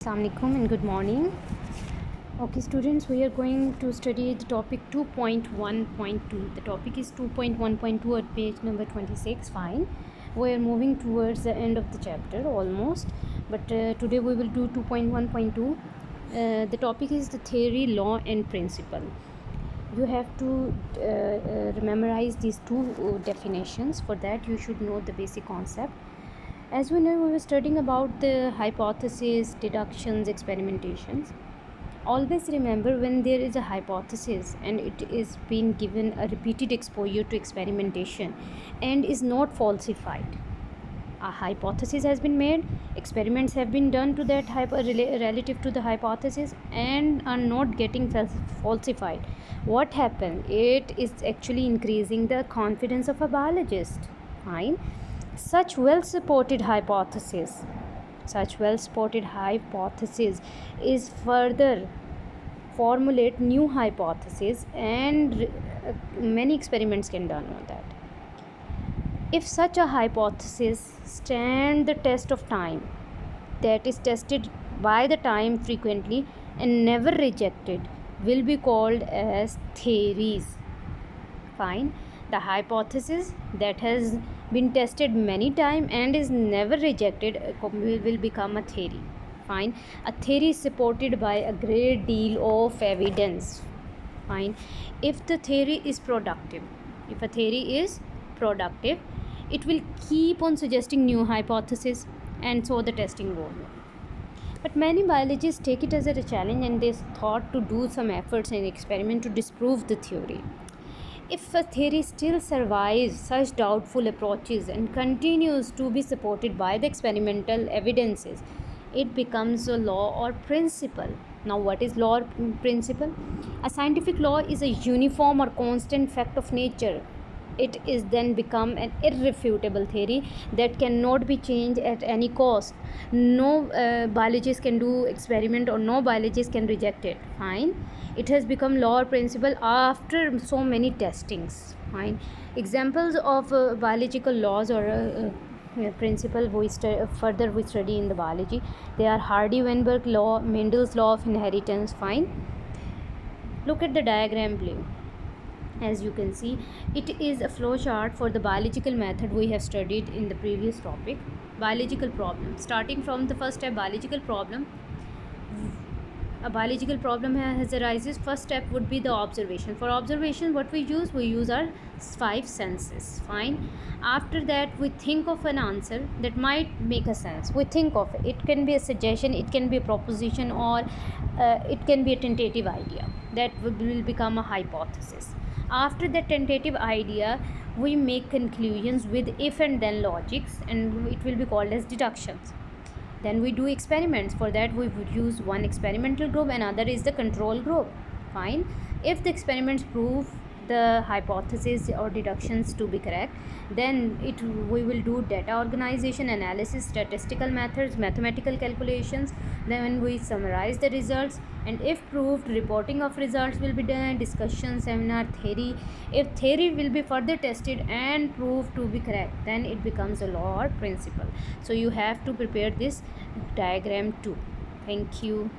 Assalamualaikum and good morning. Okay students, we are going to study the topic 2.1.2. The topic is 2.1.2 at page number 26. Fine, we are moving towards the end of the chapter almost, but today we will do 2.1.2. The topic is the theory, law and principle. You have to memorize these two definitions. For that you should know the basic concept. As we know, we were studying about the hypothesis, deductions, experimentations. Always remember, when there is a hypothesis and it is being given a repeated exposure to experimentation and is not falsified. A hypothesis has been made, experiments have been done to that relative to the hypothesis and are not getting falsified. What happened? It is actually increasing the confidence of a biologist. Fine. Such well-supported hypothesis is further formulate new hypotheses, and many experiments can done on that. If such a hypothesis stand the test of time, that is tested by the time frequently and never rejected, will be called as theories. Fine. The hypothesis that has been tested many times and is never rejected will become a theory. Fine. A theory is supported by a great deal of evidence. Fine. If the theory is productive, if a theory is productive, it will keep on suggesting new hypotheses, and so the testing goes on. But many biologists take it as a challenge and they thought to do some efforts and experiment to disprove the theory. If a theory still survives such doubtful approaches and continues to be supported by the experimental evidences, it becomes a law or principle. Now, what is law or principle? A scientific law is a uniform or constant fact of nature. It is then become an irrefutable theory that cannot be changed at any cost. No biologist can do experiment, or no biologist can reject it. Fine. It has become law or principle after so many testings. Fine. Examples of biological laws or principle we study in the biology. They are Hardy-Weinberg law, Mendel's law of inheritance. Fine. Look at the diagram below. As you can see, it is a flow chart for the biological method we have studied in the previous topic. Biological problem. Starting from the first step, biological problem. A biological problem has arises. First step would be the observation. For observation, what we use our 5 senses. Fine. After that, we think of an answer that might make a sense. We think of it. It can be a suggestion, it can be a proposition, or it can be a tentative idea. That will become a hypothesis. After the tentative idea, we make conclusions with if and then logics, and it will be called as deductions. Then we do experiments. For that, we would use one experimental group, another is the control group. Fine. If the experiments prove the hypothesis or deductions to be correct, then we will do data organization, analysis, statistical methods, mathematical calculations. Then we summarize the results, and if proved, reporting of results will be done, discussion, seminar, theory. If theory will be further tested and proved to be correct, then it becomes a law or principle. So you have to prepare this diagram too. Thank you.